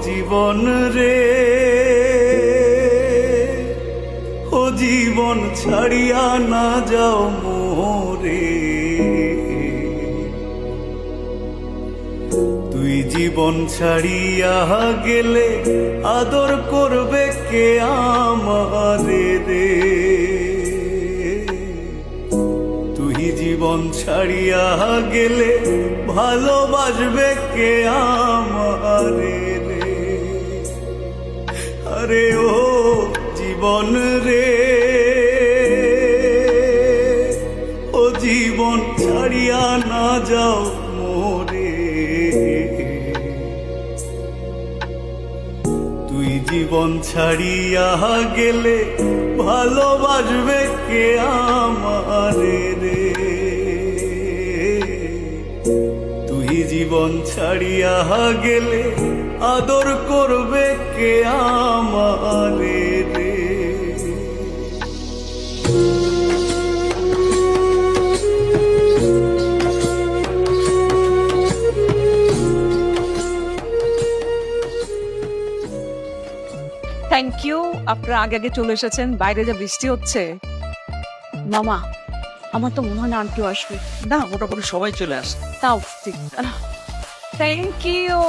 জীবন রে, ও জীবন ছাড়িয়া না যাও মোরে। তুই জীবন ছাড়িয়া গেলে আদর করবে কে আমারে রে। তুই জীবন ছাড়িয়া গেলে ভালোবাসবে কে আমারে রে। আরে ও জীবন রে, ও জীবন ছাড়িয়া না যাও মোরে। তুই জীবন ছাড়িয়া গেলে ভালোবাসবে কে আমারে রে। তুই জীবন ছাড়িয়া গেলে আদর করবে কে আমারে রে। থ্যাংক ইউ, আপনারা আগে আগে চলে এসেছেন। বাইরে যা বৃষ্টি হচ্ছে। মামা, আমার তো মনে হয় না আন্টিও আসবে। না, মোটামুটি সবাই চলে আসে। তাও ঠিক। Thank you.